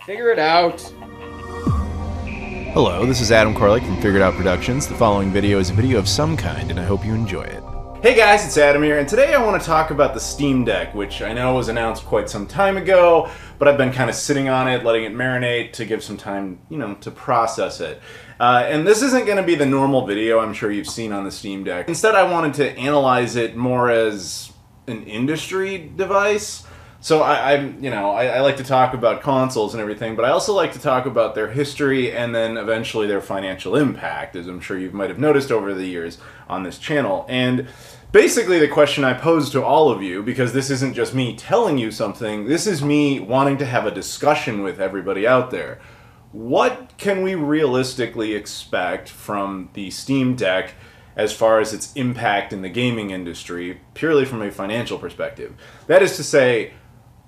Figure it out. Hello, this is Adam Koralik from Figured Out Productions. The following video is a video of some kind, and I hope you enjoy it. Hey guys, it's Adam here, and today I want to talk about the Steam Deck, which I know was announced quite some time ago, but I've been kind of sitting on it, letting it marinate to give some time, to process it. And this isn't going to be the normal video I'm sure you've seen on the Steam Deck. Instead, I wanted to analyze it more as an industry device. So I like to talk about consoles and everything, but I also like to talk about their history and then eventually their financial impact, as I'm sure you might have noticed over the years on this channel. And basically the question I pose to all of you, because this isn't just me telling you something, this is me wanting to have a discussion with everybody out there. What can we realistically expect from the Steam Deck as far as its impact in the gaming industry, purely from a financial perspective? That is to say,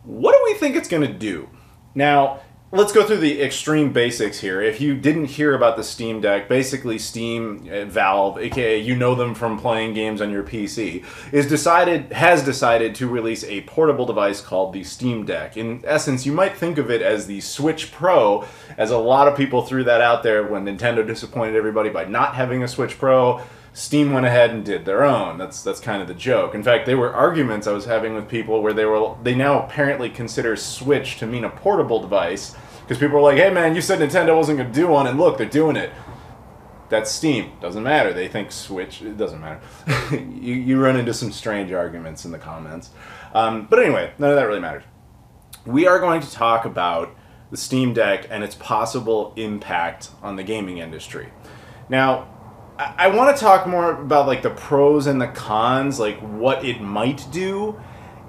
what do we think it's going to do? Now, let's go through the extreme basics here. If you didn't hear about the Steam Deck, basically Steam, Valve, aka you know them from playing games on your PC, has decided to release a portable device called the Steam Deck. In essence, you might think of it as the Switch Pro, as a lot of people threw that out there when Nintendo disappointed everybody by not having a Switch Pro. Steam went ahead and did their own. That's kind of the joke. In fact, there were arguments I was having with people where they now apparently consider Switch to mean a portable device, because people were like, hey man, you said Nintendo wasn't going to do one, and look, they're doing it. That's Steam. Doesn't matter. They think Switch, it doesn't matter. you run into some strange arguments in the comments. But anyway, none of that really matters. We are going to talk about the Steam Deck and its possible impact on the gaming industry. Now, I want to talk more about like the pros and the cons, like what it might do,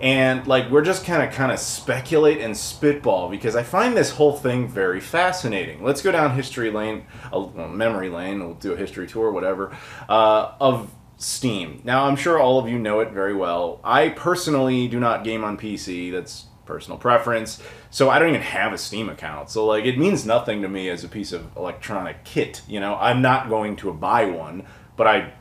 and like we're just kind of speculate and spitball, because I find this whole thing very fascinating. Let's go down history lane, memory lane. We'll do a history tour, whatever, of Steam. Now, I'm sure all of you know it very well. I personally do not game on PC. That's personal preference. So I don't even have a Steam account. So like it means nothing to me as a piece of electronic kit, I'm not going to buy one, but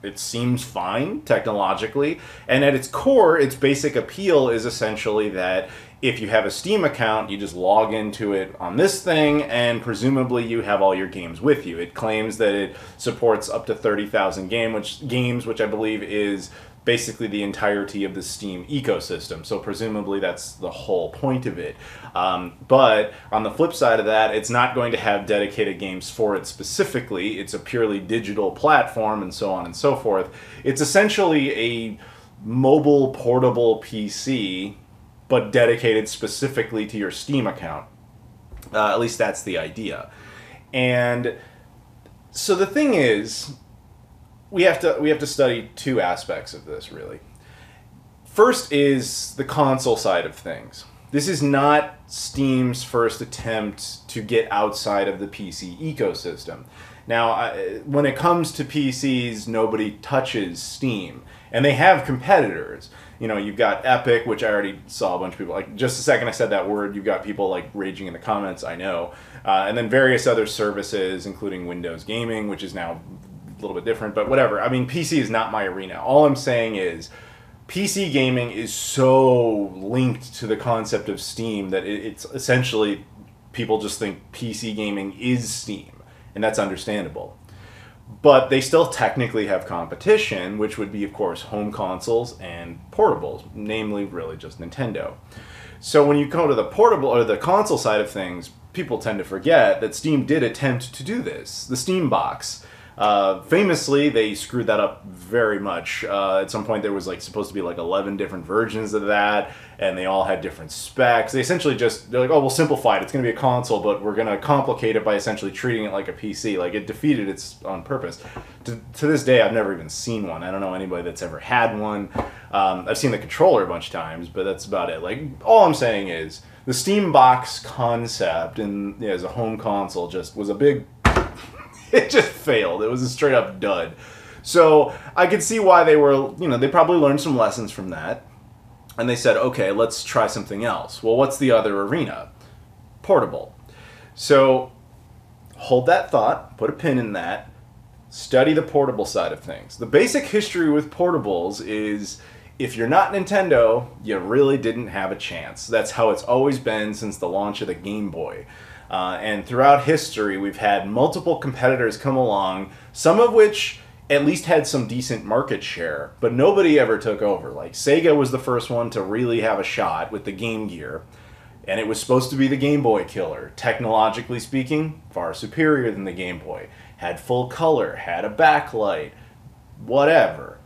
it seems fine technologically. And at its core, its basic appeal is essentially that if you have a Steam account, you just log into it on this thing, and presumably you have all your games with you. It claims that it supports up to 30,000 games, which I believe is basically the entirety of the Steam ecosystem. So presumably that's the whole point of it. But on the flip side of that, it's not going to have dedicated games for it specifically. It's a purely digital platform and so on and so forth. It's essentially a mobile portable PC, but dedicated specifically to your Steam account. At least that's the idea. And so the thing is, we have to study two aspects of this, really. First is the console side of things. This is not Steam's first attempt to get outside of the PC ecosystem. Now, when it comes to PCs, nobody touches Steam. And they have competitors. You've got Epic, which I already saw a bunch of people, like, just the second I said that word, you've got people, like, raging in the comments, I know. And then various other services, including Windows Gaming, which is now a little bit different, but whatever. I mean, PC is not my arena. All I'm saying is PC gaming is so linked to the concept of Steam that it's essentially, people just think PC gaming is Steam, and that's understandable. But they still technically have competition, which would be, of course, home consoles and portables, namely really just Nintendo. So when you go to the portable or the console side of things, people tend to forget that Steam did attempt to do this. The Steam Box. Famously, they screwed that up very much. At some point, there was supposed to be 11 different versions of that, and they all had different specs. They essentially they're like, oh, we'll simplify it. It's going to be a console, but we're going to complicate it by essentially treating it like a PC. Like, it defeated its own purpose. To this day, I've never even seen one. I don't know anybody that's ever had one. I've seen the controller a bunch of times, but that's about it. Like, all I'm saying is, the Steam Box concept as a home console just was a big... It just failed. It was a straight up dud. So I could see why they were, they probably learned some lessons from that. And they said, okay, let's try something else. Well, what's the other arena? Portable. So hold that thought, put a pin in that, study the portable side of things. The basic history with portables is if you're not Nintendo, you really didn't have a chance. That's how it's always been since the launch of the Game Boy. And throughout history, we've had multiple competitors come along, some of which at least had some decent market share, but nobody ever took over. Like, Sega was the first one to really have a shot with the Game Gear, and it was supposed to be the Game Boy killer. Technologically speaking, far superior than the Game Boy. Had full color, had a backlight, whatever.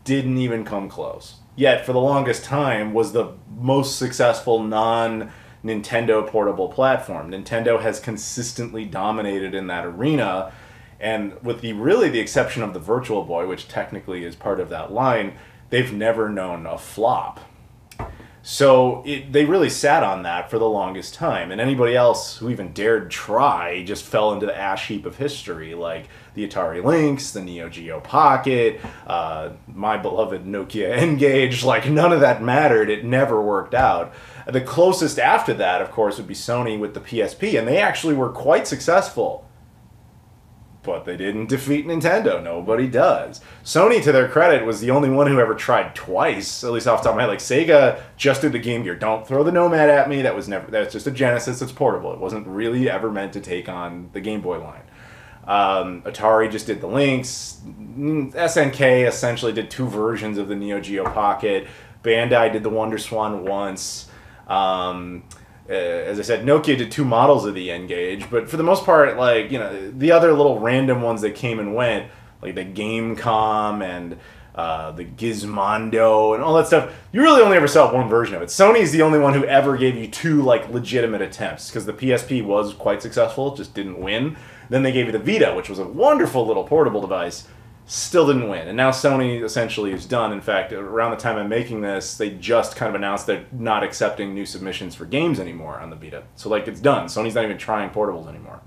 Didn't even come close. Yet, for the longest time, was the most successful non-Nintendo portable platform. Nintendo has consistently dominated in that arena, and with the exception of the Virtual Boy, which technically is part of that line, they've never known a flop. So they really sat on that for the longest time, and anybody else who even dared try just fell into the ash heap of history, like the Atari Lynx, the Neo Geo Pocket, my beloved Nokia N-Gage. Like, none of that mattered. It never worked out. The closest after that, of course, would be Sony with the PSP, and they actually were quite successful. But they didn't defeat Nintendo. Nobody does. Sony, to their credit, was the only one who ever tried twice, at least off the top of my head. Like, Sega just did the Game Gear. Don't throw the Nomad at me. That's just a Genesis. It's portable. It wasn't really ever meant to take on the Game Boy line. Atari just did the Lynx. SNK essentially did two versions of the Neo Geo Pocket. Bandai did the WonderSwan once. As I said, Nokia did two models of the N-Gage, but for the most part, like, you know, the other little random ones that came and went, like the Gamecom and the Gizmondo and all that stuff, you really only ever saw one version of it. Sony's the only one who ever gave you two, like, legitimate attempts, because the PSP was quite successful, just didn't win. Then they gave you the Vita, which was a wonderful little portable device, still didn't win. And now Sony essentially is done. In fact, around the time I'm making this, they just kind of announced they're not accepting new submissions for games anymore on the Vita. So, like, it's done. Sony's not even trying portables anymore.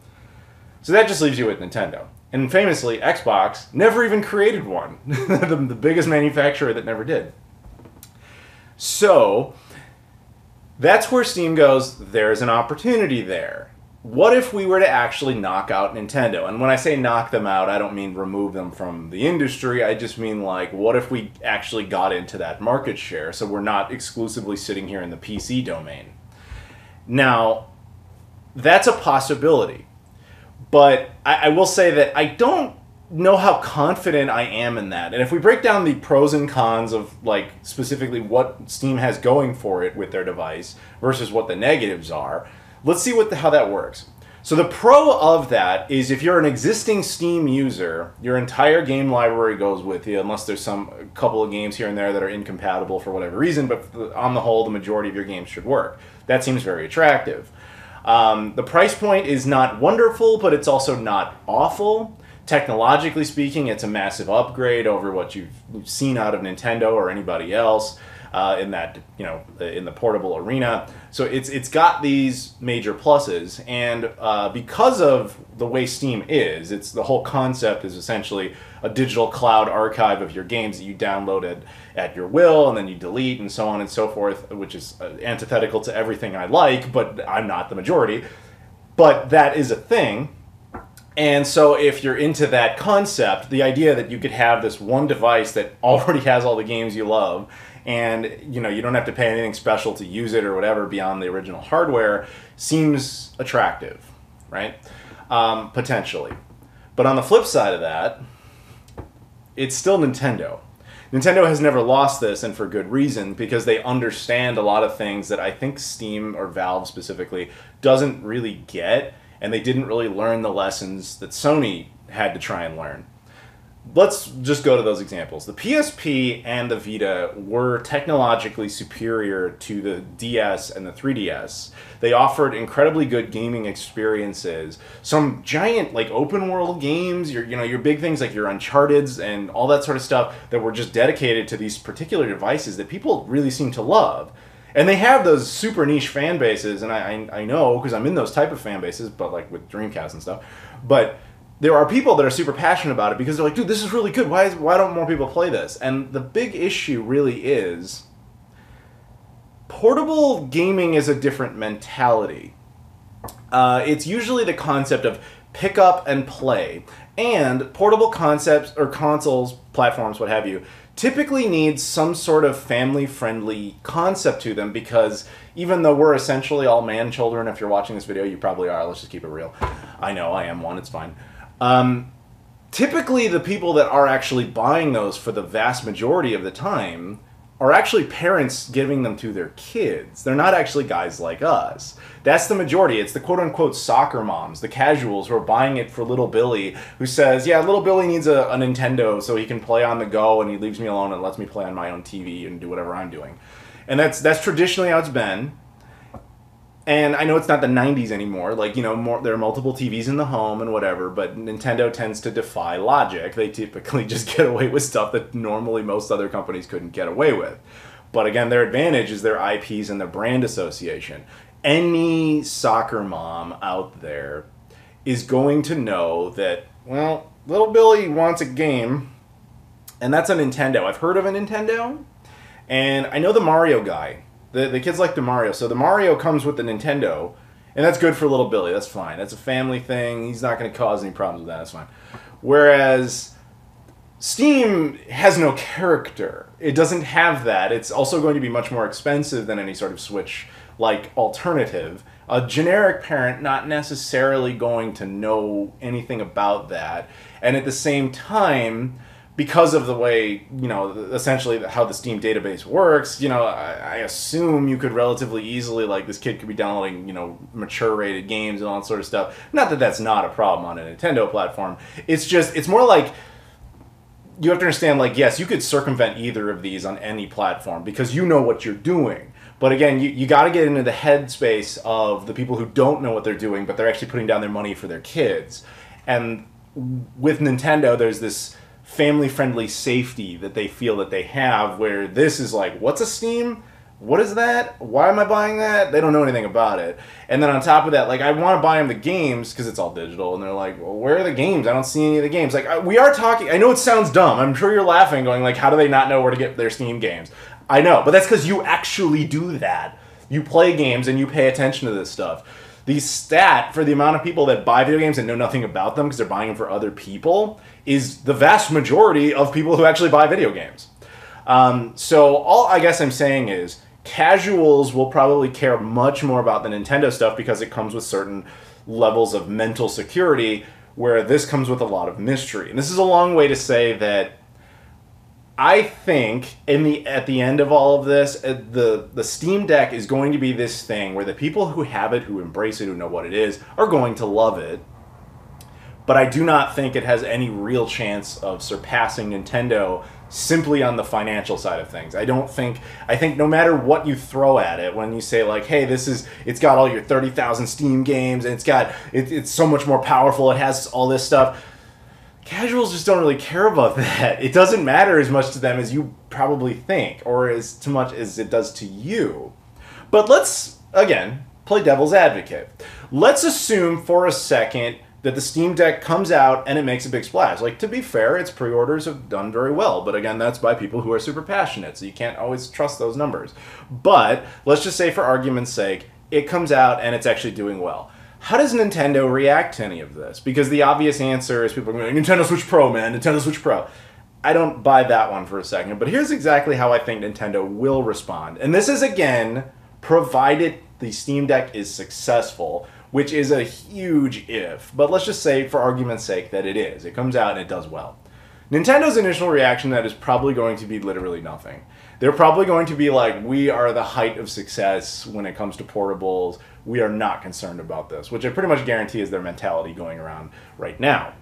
So that just leaves you with Nintendo. And famously, Xbox never even created one. the biggest manufacturer that never did. So that's where Steam goes, there's an opportunity there. What if we were to actually knock out Nintendo? And when I say knock them out, I don't mean remove them from the industry. I just mean, like, what if we actually got into that market share so we're not exclusively sitting here in the PC domain? Now, that's a possibility. But I will say that I don't know how confident I am in that. And if we break down the pros and cons of, like, specifically what Steam has going for it with their device versus what the negatives are, let's see how that works. So the pro of that is if you're an existing Steam user, your entire game library goes with you, unless there's a couple of games here and there that are incompatible for whatever reason, but on the whole, the majority of your games should work. That seems very attractive. The price point is not wonderful, but it's also not awful. Technologically speaking, it's a massive upgrade over what you've seen out of Nintendo or anybody else. In that, you know, in the portable arena. So it's got these major pluses, and because of the way Steam is, the whole concept is essentially a digital cloud archive of your games that you download at your will, and then you delete, and so on and so forth, which is antithetical to everything I like, but I'm not the majority. But that is a thing. And so if you're into that concept, the idea that you could have this one device that already has all the games you love, and, you know, you don't have to pay anything special to use it or whatever beyond the original hardware, seems attractive, right? Potentially. But on the flip side of that, it's still Nintendo. Nintendo has never lost this, and for good reason, because they understand a lot of things that I think Steam, or Valve specifically, doesn't really get, and they didn't really learn the lessons that Sony had to try and learn. Let's just go to those examples. The PSP and the Vita were technologically superior to the DS and the 3DS. They offered incredibly good gaming experiences. Some giant, like, open world games, your big things like your Uncharted's and all that sort of stuff that were just dedicated to these particular devices that people really seem to love. And they have those super niche fan bases, and I know because I'm in those type of fan bases, but like with Dreamcast and stuff. But there are people that are super passionate about it because they're like, dude, this is really good. Why don't more people play this? And the big issue really is portable gaming is a different mentality. It's usually the concept of pick up and play. And portable concepts or consoles, platforms, what have you, typically need some sort of family-friendly concept to them, because even though we're essentially all man-children, if you're watching this video, you probably are, let's just keep it real. I know, I am one, it's fine. Typically the people that are actually buying those for the vast majority of the time are actually parents giving them to their kids. They're not actually guys like us. That's the majority. It's the quote-unquote soccer moms, the casuals, who are buying it for little Billy, who says, yeah, little Billy needs a Nintendo so he can play on the go, and he leaves me alone and lets me play on my own TV and do whatever I'm doing. And that's traditionally how it's been. And I know it's not the 90s anymore, like, you know, there are multiple TVs in the home and whatever, but Nintendo tends to defy logic. They typically just get away with stuff that normally most other companies couldn't get away with. But again, their advantage is their IPs and their brand association. Any soccer mom out there is going to know that, well, little Billy wants a game, and that's a Nintendo. I've heard of a Nintendo, and I know the Mario guy. The kids like the Mario, so the Mario comes with the Nintendo, and that's good for little Billy. That's fine. That's a family thing. He's not going to cause any problems with that. That's fine. Whereas Steam has no character. It doesn't have that. It's also going to be much more expensive than any sort of Switch-like alternative. A generic parent not necessarily going to know anything about that, and at the same time, because of the way, you know, essentially how the Steam database works, you know, I assume you could relatively easily, like, this kid could be downloading, you know, mature-rated games and all that sort of stuff. Not that that's not a problem on a Nintendo platform. It's just, it's more like, you have to understand, like, yes, you could circumvent either of these on any platform because you know what you're doing. But again, you got to get into the headspace of the people who don't know what they're doing, but they're actually putting down their money for their kids. And with Nintendo, there's this family-friendly safety that they feel that they have, where this is like, what's a Steam? What is that? Why am I buying that? They don't know anything about it. And then on top of that, like, I want to buy them the games because it's all digital, and they're like, well, where are the games? I don't see any of the games. Like, we are talking, I know it sounds dumb. I'm sure you're laughing, going like, how do they not know where to get their Steam games? I know, but that's because you actually do that. You play games and you pay attention to this stuff. The stat for the amount of people that buy video games and know nothing about them because they're buying them for other people is the vast majority of people who actually buy video games. So all I guess I'm saying is casuals will probably care much more about the Nintendo stuff because it comes with certain levels of mental security, where this comes with a lot of mystery. And this is a long way to say that I think at the end of all of this, the Steam Deck is going to be this thing where the people who have it, who embrace it, who know what it is, are going to love it. But I do not think it has any real chance of surpassing Nintendo simply on the financial side of things. I think no matter what you throw at it, when you say like, hey, it's got all your 30,000 Steam games, and it's so much more powerful, it has all this stuff, casuals just don't really care about that. It doesn't matter as much to them as you probably think, or as much as it does to you. But let's, again, play devil's advocate. Let's assume for a second that the Steam Deck comes out and it makes a big splash. Like, to be fair, its pre-orders have done very well, but again, that's by people who are super passionate, so you can't always trust those numbers. But let's just say, for argument's sake, it comes out and it's actually doing well. How does Nintendo react to any of this? Because the obvious answer is people are going, Nintendo Switch Pro, man, Nintendo Switch Pro. I don't buy that one for a second, but here's exactly how I think Nintendo will respond. And this is, again, provided the Steam Deck is successful, which is a huge if. But let's just say, for argument's sake, that it is. It comes out and it does well. Nintendo's initial reaction to that is probably going to be literally nothing. They're probably going to be like, we are the height of success when it comes to portables. We are not concerned about this, which I pretty much guarantee is their mentality going around right now.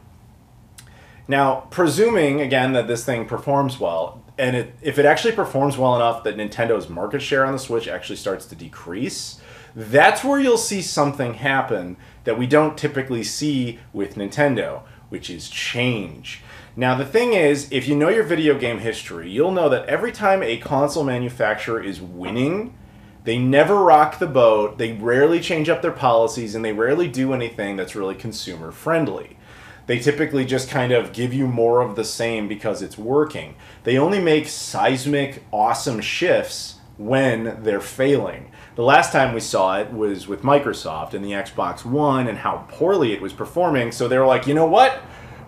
Now, presuming, again, that this thing performs well, and if it actually performs well enough that Nintendo's market share on the Switch actually starts to decrease, that's where you'll see something happen that we don't typically see with Nintendo, which is change. Now, the thing is, if you know your video game history, you'll know that every time a console manufacturer is winning, they never rock the boat, they rarely change up their policies, and they rarely do anything that's really consumer friendly. They typically just kind of give you more of the same because it's working. They only make seismic, awesome shifts when they're failing. The last time we saw it was with Microsoft and the Xbox One and how poorly it was performing, so they were like, you know what?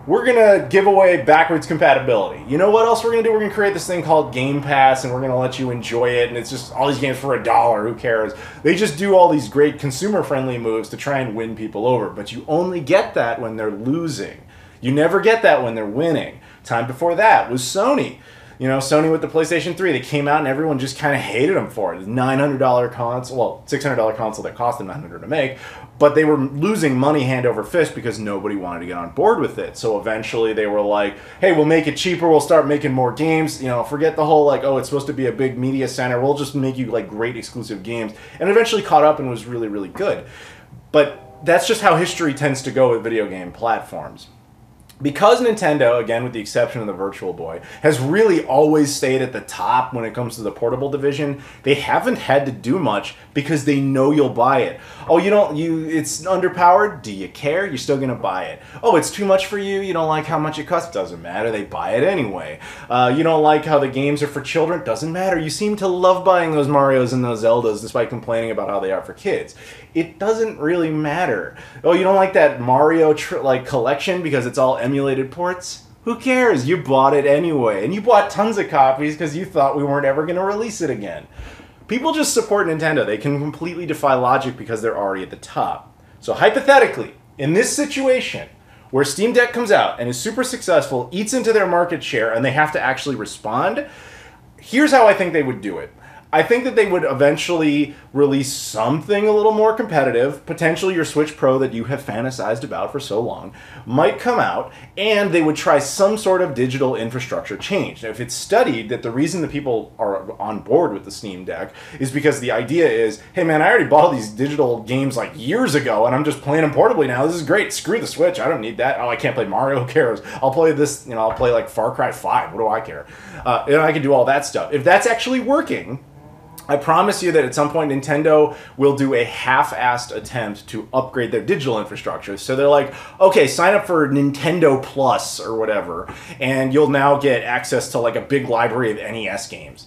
we're going to give away backwards compatibility. You know what else we're going to do? We're going to create this thing called Game Pass, and we're going to let you enjoy it, and it's just all these games for $1. Who cares? They just do all these great consumer-friendly moves to try and win people over, but you only get that when they're losing. You never get that when they're winning. Time before that was Sony. You know, Sony with the PlayStation 3, they came out and everyone just kind of hated them for it. It was a $900 console, well, $600 console that cost them $900 to make, but they were losing money hand over fist because nobody wanted to get on board with it. So eventually they were like, hey, we'll make it cheaper, we'll start making more games, you know, forget the whole like, oh, it's supposed to be a big media center, we'll just make you like great exclusive games. And eventually caught up and was really, really good. But that's just how history tends to go with video game platforms. Because Nintendo, again with the exception of the Virtual Boy, has really always stayed at the top when it comes to the portable division, they haven't had to do much because they know you'll buy it. Oh, it's underpowered? Do you care? You're still gonna buy it. Oh, it's too much for you? You don't like how much it costs? Doesn't matter, they buy it anyway. You don't like how the games are for children? Doesn't matter, you seem to love buying those Marios and those Zeldas despite complaining about how they are for kids. It doesn't really matter. Oh, you don't like that Mario collection because it's all emulated ports? Who cares? You bought it anyway. And you bought tons of copies because you thought we weren't ever going to release it again. People just support Nintendo. They can completely defy logic because they're already at the top. So hypothetically, in this situation, where Steam Deck comes out and is super successful, eats into their market share, and they have to actually respond, here's how I think they would do it. I think that they would eventually release something a little more competitive. Potentially your Switch Pro that you have fantasized about for so long might come out, and they would try some sort of digital infrastructure change. Now, if it's studied that the reason that people are on board with the Steam Deck is because the idea is, hey man, I already bought these digital games like years ago, and I'm just playing them portably now. This is great. Screw the Switch. I don't need that. Oh, I can't play Mario. Who cares? I'll play this, I'll play like Far Cry 5. What do I care? And I can do all that stuff. If that's actually working, I promise you that at some point Nintendo will do a half-assed attempt to upgrade their digital infrastructure. So they're like, okay, sign up for Nintendo Plus or whatever, and you'll now get access to like a big library of NES games.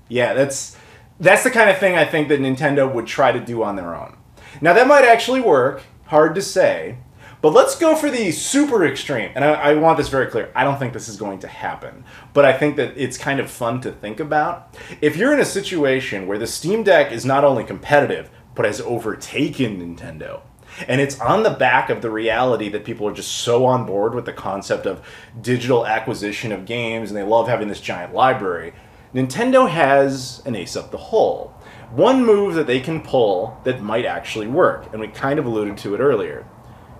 Yeah, that's the kind of thing I think that Nintendo would try to do on their own. Now that might actually work, hard to say. But let's go for the super extreme. And I want this very clear. I don't think this is going to happen. But I think that it's kind of fun to think about. If you're in a situation where the Steam Deck is not only competitive, but has overtaken Nintendo, and it's on the back of the reality that people are just so on board with the concept of digital acquisition of games, and they love having this giant library, Nintendo has an ace up the hole. One move that they can pull that might actually work, and we kind of alluded to it earlier.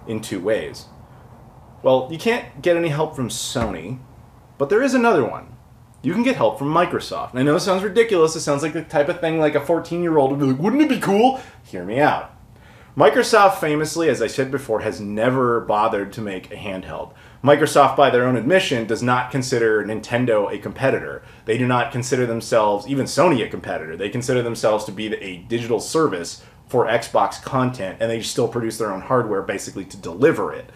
In two ways. Well, you can't get any help from Sony, but there is another one. You can get help from Microsoft. And I know it sounds ridiculous. It sounds like the type of thing like a 14-year-old would be like, wouldn't it be cool? Hear me out. Microsoft famously, as I said before, has never bothered to make a handheld. Microsoft, by their own admission, does not consider Nintendo a competitor. They do not consider themselves, even Sony, a competitor. They consider themselves to be a digital service for Xbox content, and they still produce their own hardware basically to deliver it.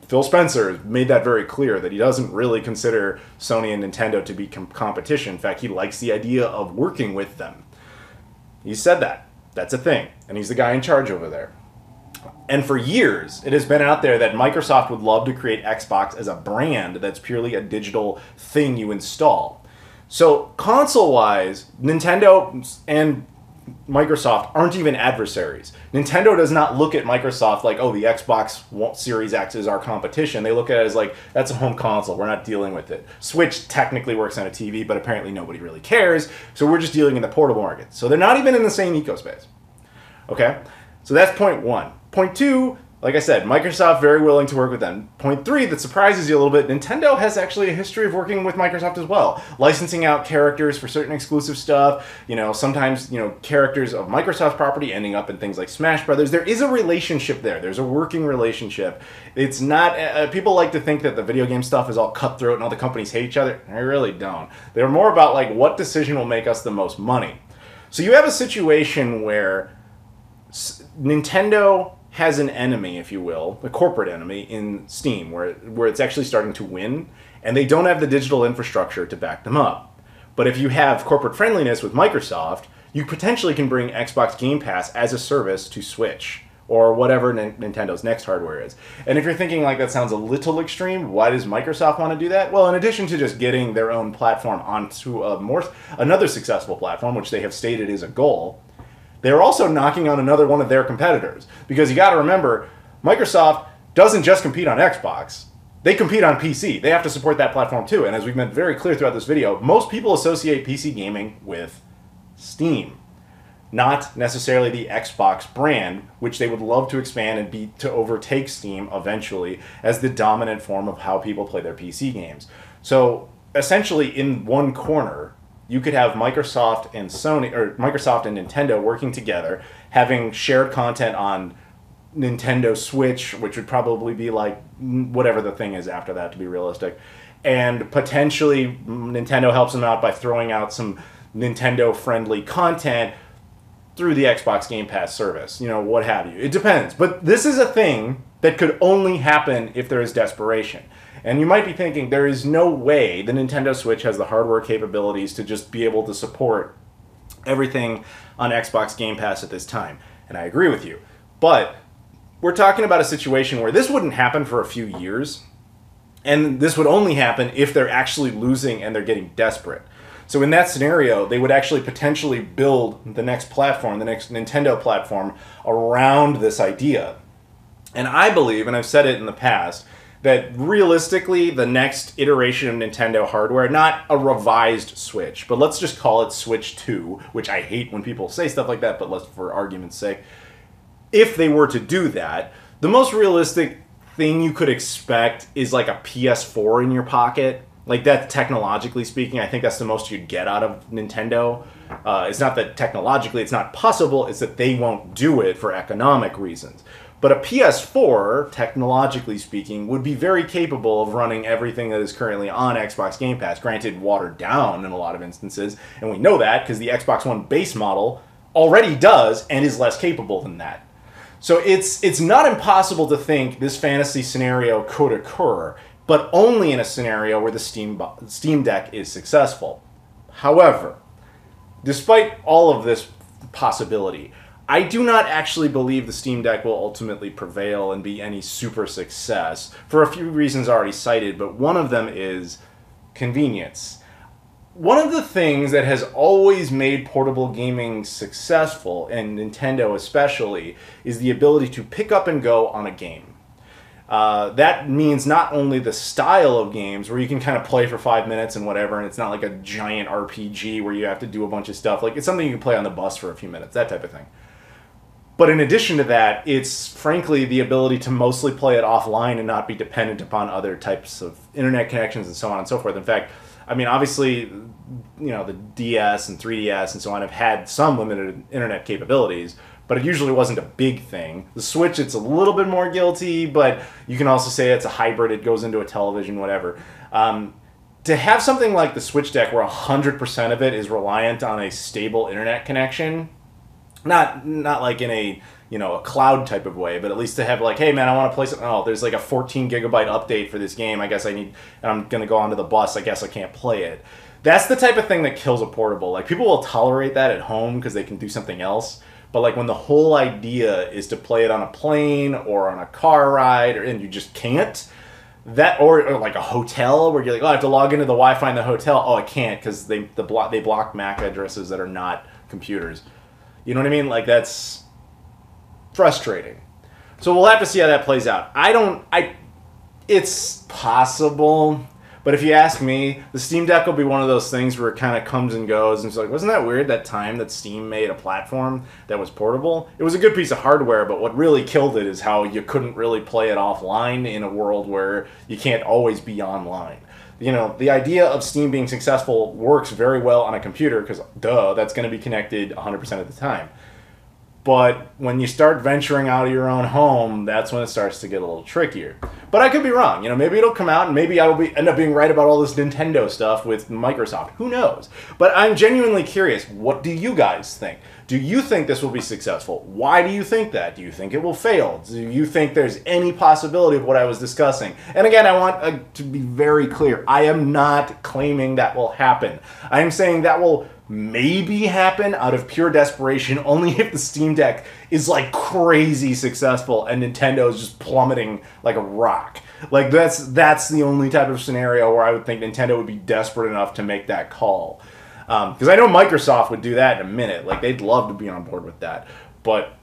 Phil Spencer made that very clear, that he doesn't really consider Sony and Nintendo to be competition. In fact, he likes the idea of working with them. He said that. That's a thing. And he's the guy in charge over there. And for years, it has been out there that Microsoft would love to create Xbox as a brand that's purely a digital thing you install. So console-wise, Nintendo and Microsoft aren't even adversaries. Nintendo does not look at Microsoft like, oh, the Xbox Series X is our competition. They look at it as like, that's a home console. We're not dealing with it. Switch technically works on a TV, but apparently nobody really cares. So we're just dealing in the portable market. So they're not even in the same ecospace. Okay? So that's point one. Point two, like I said, Microsoft very willing to work with them. Point three, that surprises you a little bit, Nintendo has actually a history of working with Microsoft as well. Licensing out characters for certain exclusive stuff, sometimes, characters of Microsoft property ending up in things like Smash Brothers. There is a relationship there. There's a working relationship. It's not, people like to think that the video game stuff is all cutthroat and all the companies hate each other. I really don't. They're more about like, what decision will make us the most money? So you have a situation where Nintendo has an enemy, if you will, a corporate enemy in Steam, where it's actually starting to win, and they don't have the digital infrastructure to back them up. But if you have corporate friendliness with Microsoft, you potentially can bring Xbox Game Pass as a service to Switch, or whatever Nintendo's next hardware is. And if you're thinking like that sounds a little extreme, why does Microsoft want to do that? Well, in addition to just getting their own platform onto another successful platform, which they have stated is a goal, they're also knocking on another one of their competitors. Because you got to remember, Microsoft doesn't just compete on Xbox. They compete on PC. They have to support that platform too. And as we've been very clear throughout this video, most people associate PC gaming with Steam, not necessarily the Xbox brand, which they would love to expand and to overtake Steam eventually as the dominant form of how people play their PC games. So essentially, in one corner, you could have Microsoft and Sony, or Microsoft and Nintendo working together, having shared content on Nintendo Switch, which would probably be like whatever the thing is after that, to be realistic. And potentially Nintendo helps them out by throwing out some Nintendo-friendly content through the Xbox Game Pass service, what have you. It depends. But this is a thing that could only happen if there is desperation. And you might be thinking, there is no way the Nintendo Switch has the hardware capabilities to just be able to support everything on Xbox Game Pass at this time. And I agree with you. But we're talking about a situation where this wouldn't happen for a few years. And this would only happen if they're actually losing and they're getting desperate. So in that scenario, they would actually potentially build the next platform, the next Nintendo platform, around this idea. And I believe, and I've said it in the past, that realistically, the next iteration of Nintendo hardware, not a revised Switch, but let's just call it Switch 2, which I hate when people say stuff like that, but let's, for argument's sake, if they were to do that, the most realistic thing you could expect is like a PS4 in your pocket. Like that, technologically speaking, I think that's the most you'd get out of Nintendo. It's not that technologically it's not possible, it's that they won't do it for economic reasons. But a PS4, technologically speaking, would be very capable of running everything that is currently on Xbox Game Pass, granted watered down in a lot of instances, and we know that because the Xbox One base model already does and is less capable than that. So it's not impossible to think this fantasy scenario could occur, but only in a scenario where the Steam Deck is successful. However, despite all of this possibility, I do not actually believe the Steam Deck will ultimately prevail and be any super success for a few reasons already cited, but one of them is convenience. One of the things that has always made portable gaming successful, and Nintendo especially, is the ability to pick up and go on a game. That means not only the style of games, where you can kind of play for 5 minutes and whatever, and it's not like a giant RPG where you have to do a bunch of stuff. Like, it's something you can play on the bus for a few minutes, that type of thing. But in addition to that, it's frankly the ability to mostly play it offline and not be dependent upon other types of internet connections and so on and so forth. In fact, I mean, obviously, the DS and 3DS and so on have had some limited internet capabilities, but it usually wasn't a big thing. The Switch, it's a little bit more guilty, but you can also say it's a hybrid. It goes into a television, whatever. To have something like the Switch Deck where 100% of it is reliant on a stable internet connection, not like in a cloud type of way, but at least to have like, hey man, I want to play something. Oh, there's like a 14 gigabyte update for this game. I guess and I'm going to go onto the bus. I guess I can't play it. That's the type of thing that kills a portable. Like, people will tolerate that at home because they can do something else. But like when the whole idea is to play it on a plane or on a car ride, and you just can't, or like a hotel where you're like, oh, I have to log into the Wi-Fi in the hotel. Oh, I can't because they block MAC addresses that are not computers. You know what I mean? Like, that's frustrating. So we'll have to see how that plays out. It's possible, but if you ask me, the Steam Deck will be one of those things where it kind of comes and goes, and it's like, wasn't that weird that time that Steam made a platform that was portable? It was a good piece of hardware, but what really killed it is how you couldn't really play it offline in a world where you can't always be online. The idea of Steam being successful works very well on a computer because, that's going to be connected 100% of the time. But when you start venturing out of your own home, that's when it starts to get a little trickier. But I could be wrong. Maybe it'll come out, and maybe I will end up being right about all this Nintendo stuff with Microsoft. Who knows? But I'm genuinely curious. What do you guys think? Do you think this will be successful? Why do you think that? Do you think it will fail? Do you think there's any possibility of what I was discussing? And again, I want to be very clear. I am not claiming that will happen. I am saying that will maybe happen out of pure desperation only if the Steam Deck is like crazy successful and Nintendo is just plummeting like a rock. Like that's the only type of scenario where I would think Nintendo would be desperate enough to make that call. Because I know Microsoft would do that in a minute. Like, they'd love to be on board with that. But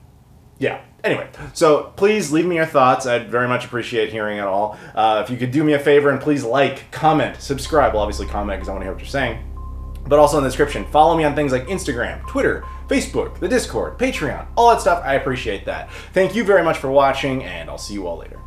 yeah. Anyway, so please leave me your thoughts. I'd very much appreciate hearing it all. If you could do me a favor and please like, comment, subscribe. Well, obviously comment because I want to hear what you're saying. But also in the description, follow me on things like Instagram, Twitter, Facebook, the Discord, Patreon, all that stuff. I appreciate that. Thank you very much for watching, and I'll see you all later.